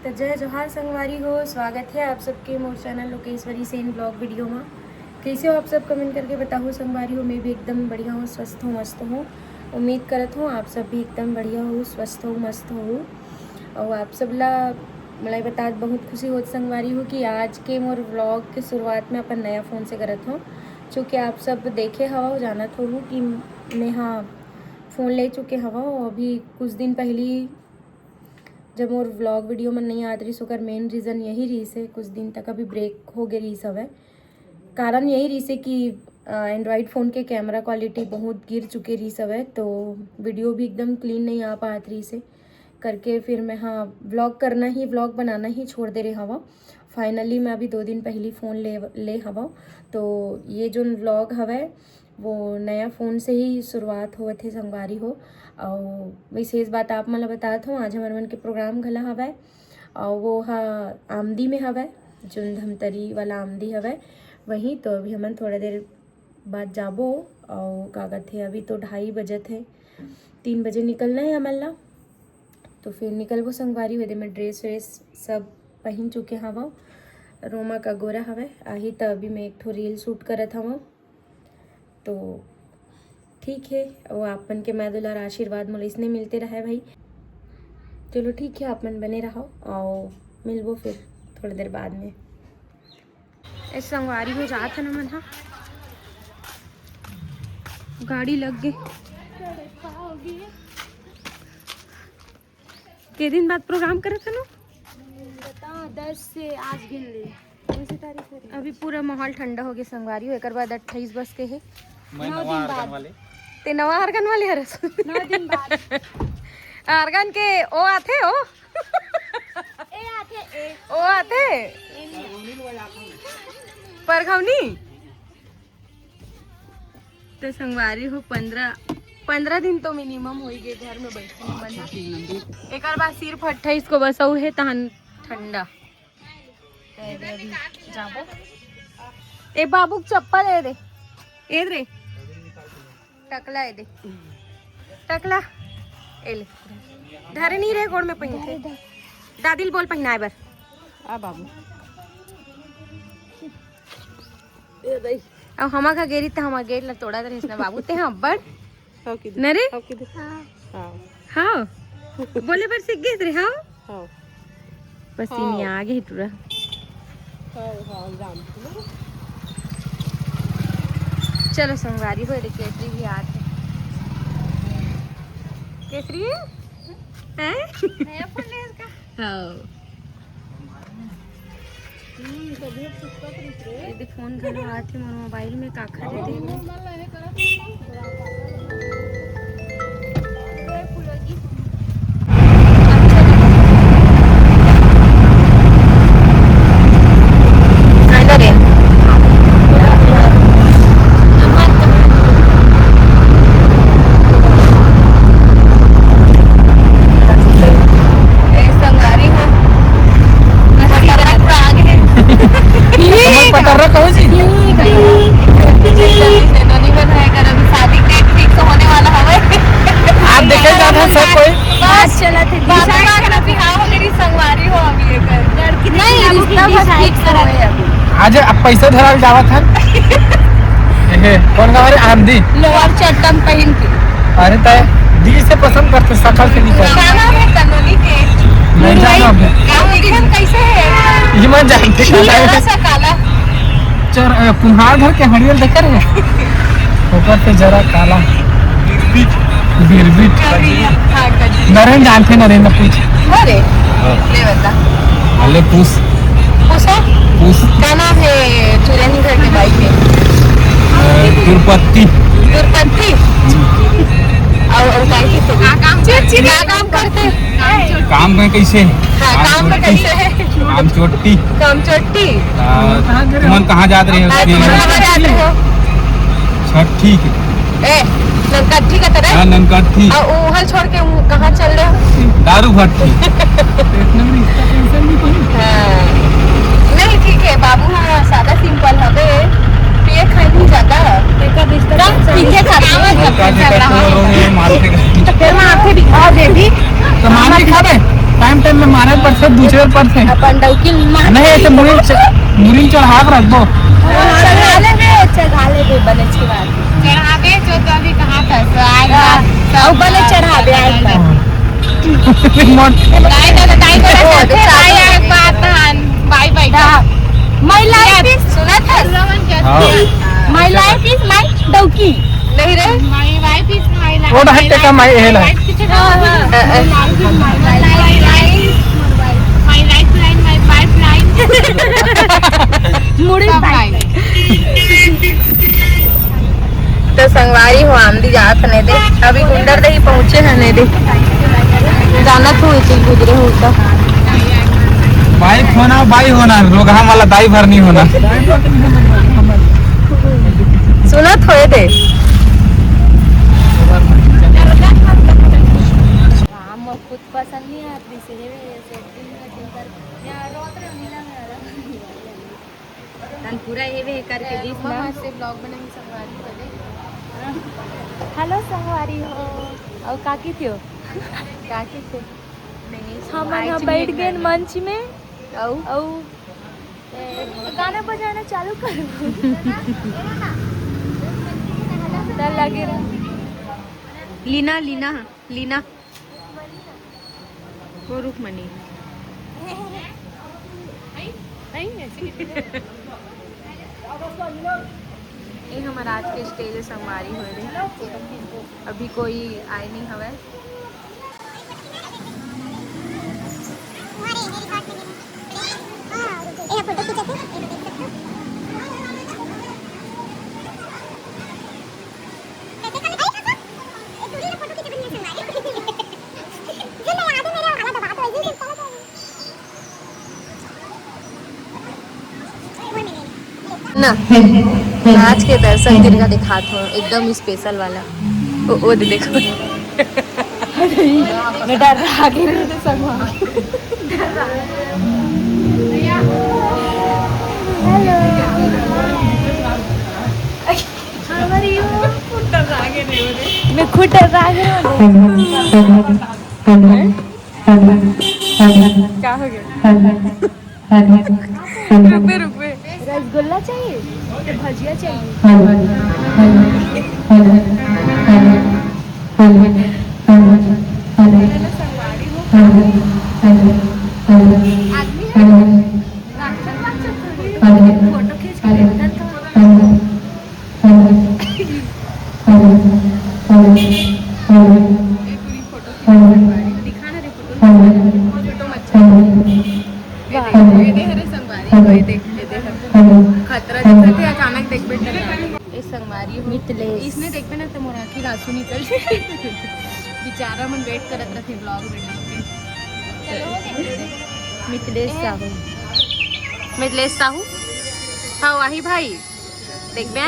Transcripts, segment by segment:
तो जय जोहार संगवारी हो। स्वागत है आप सबके मोर channel Lokeshwari Sen blog video में। कैसे हो आप सब कमेंट करके बताओ संगवारी हो। मैं भी एकदम बढ़िया हूँ, स्वस्थ हूँ, मस्त हूँ। उम्मीद करत हूँ आप सब भी एकदम बढ़िया हो, स्वस्थ हो, मस्त हो। और आप सब ला मैं बता बहुत खुशी हो संगवारी हो कि आज के मोर व्लॉग के शुरुआत में अपन नया फ़ोन से करत हूँ। चूँकि आप सब देखे हवा जानत हो कि मैं हाँ फ़ोन ले चुके हवा। अभी कुछ दिन पहले जब मोर व्लॉग वीडियो में नहीं आत रही सोकर मेन रीज़न यही रही से कुछ दिन तक अभी ब्रेक हो गई रही सब है। कारण यही रही से कि एंड्रॉयड फ़ोन के कैमरा क्वालिटी बहुत गिर चुके रही सब है, तो वीडियो भी एकदम क्लीन नहीं आ पात रही से करके फिर मैं हाँ व्लॉग बनाना ही छोड़ दे रही हवा। फाइनली मैं अभी 2 दिन पहले फ़ोन ले हवा। तो ये जो व्लॉग हवा वो नया फ़ोन से ही शुरुआत हुए थे संगवारी हो। और विशेष बात आप मतलब बतात हूँ आज हमारे मन के प्रोग्राम घला हवा और वो आमदी में हवा जो धमतरी वाला आमदी हवा वहीं। तो अभी हमन थोड़ा देर बाद जाबो और कागत है अभी तो 2:30 बजे थे, 3 बजे निकलना है हमन ला। तो फिर निकलबो संगवारी हुए। मैं ड्रेस व्रेस सब पहन चुके हवा, रोमा का गोरा हवा आही। तो अभी मैं एक ठो रील शूट करत हवा। तो ठीक है और आपन के मैं दुलार आशीर्वाद मोला इसने मिलते रहा भाई। चलो ठीक है आप मन बने रहो और मिलबो फिर थोड़ी देर बाद में। इस संगवारी में जात है ना मन। हाँ गाड़ी लग गई। के दिन बाद प्रोग्राम करे थे ना बता 10 से आज गिन ले 10 तारीख। अभी पूरा माहौल ठंडा हो गया संगवारी हो। एक बाद 28 बस के है 9 दिन बाद ते नवा आर्गन वाले हरस 9 दिन बाद आर्गन के ओ आथे ओ ओ आथे परखौनी। तो संगवारी हो 15 दिन तो मिनिमम हो गए घर में बैठे। एक बाद सिर्फ 28 को बस है तहन ठंडा जाबो। ए बाबू चप्पल ए दे ए रे टकला ए दे टकला ए ले धरे नहीं रे गोड़ में पहनते दादिल बोल पहनाए बर आ बाबू ए दई। अब हमा का गेरी त हमा गेट ला तोड़ा दे इसना बाबू ते हम बड़ न रे हां बोले पर सीख गए रे। हां पसीने आ गए पूरा। चलो संगवारी हो केसरी भी आते केसरी है नया फोन ले इसका। हाँ यदि फोन करना आते मोर मोबाइल में काखा दे दे आज अब पैसा धरा जावत है कौन गाँव आमदी लोअर चट्टन पहन के। अरे तय दिल से पसंद करते सकल से निकल नहीं जानो कैसे है ये मत जानते काला चर कुम्हार घर के हरियर देख रहे ऊपर से जरा काला बिरबिट नरेंद्र जानते नरेंद्र पूछ अरे ले बता अले पूछ क्या नाम है चुरानी घर के भाई के दुर्पत्ति और क्या काम करते काम में कैसे काम में कैसे है काम चोटी तुम कहाँ जाते रहे हो छठी ननकट्ठी का तरह ननकट्ठी और हल छोड़ के कहाँ चल रहे हो दारू भट्टी नहीं ठीक है बाबू हाँ सादा सिंपल हवे पिए खाई नहीं जाता पीके खाते फिर माथे दिखा दे भी तो मान दिखा दे टाइम में मारे पर से दूसरे पर से अपन डौकी नहीं ऐसे मुरीन चढ़ा के रख दो चढ़ाले भी बने की बात चढ़ावे जो तो अभी कहाँ था सो आएगा सब बने चढ़ावे आएगा bye bye my life is सुना था माय लाइफ इज माय डौकी नहीं रे my wife is my life वो हट्टे का माय है ना my lifeline my pipeline मुड़ी तो संगवारी हो आमदी जात ने दे अभी गुंडर दे ही पहुंचे हैं ने दे जाना तो इसी गुजरे हो तो बाइक होना बाई होना लोग हम वाला दाई भर नहीं होना सुना थोड़े दे हम खुद पसंद नहीं आती से सेटिंग कर यार रोत रे मिला मेरा तन पूरा ये वे करके दिस ना से ब्लॉग बनाएंगे संगवारी पहले हेलो संगवारी हो और काकी थियो काकी थे हम यहाँ बैठ गए मंच में औ गाना बजाना चालू कर लगे लीना लीना लीना वो रुकमणी ये हमारा आज के स्टेज संगवारी हो रहे अभी कोई आए नहीं हवे ना आज के दर्शन तिरका दिखात हो एकदम स्पेशल वाला ओ देखो मैं डर रहा गिर मैं खुद डर रहा क्या हो गया रुक पे रसगुल्ला चाहिए भजिया चाहिए फोटो खींच के दिखाना रे खतरा दिखा थे अचानक देख बैठे इस संगवारी मितलेश इसने देख पे ना तो मोराखी रासू निकल बेचारा मन वेट करत रहे ब्लॉग वीडियो के मितलेश साहू हाँ वही भाई देख बे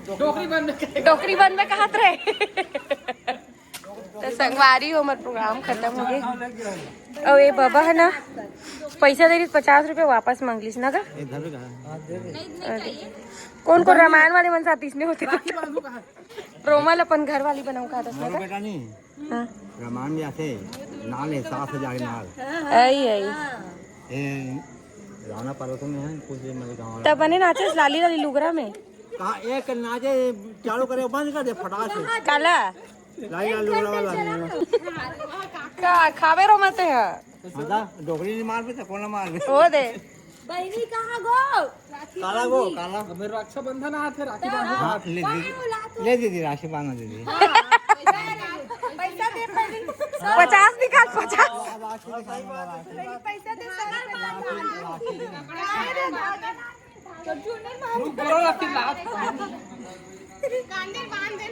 डोकरी बंद में कहा रहे तो संगवारी हो मत प्रोग्राम खत्म हो गए अब ये बाबा है ना पैसा दे रही 50 रुपये वापस मांगलीस ना का कौन कौन रामायण वाले मन साथ इसमें होते रोमल अपन घर वाली बनाऊ का दस लगा बेटा नहीं हाँ रामायण जैसे नाल है 7,000 नाल आई आई ए राणा पर्वतों में है कुछ मेरे गांव तब बने नाचे लाली लाली लुगरा में कहा एक नाचे चालू करे बंद कर दे फटाक से काला लाई ला लुगड़ा वाला का खावे रो मत है हां डोकरी नहीं मार पे तो कौन मार पे हो दे बहनी कहाँ गो काला गो काला मेरे रक्षाबंधन आते राखी बांधो हाँ, ले दीदी राशि बांधा दीदी पैसा दे बहनी 50 निकाल 50 पैसा दे करो राखी लात कांदे बांध दे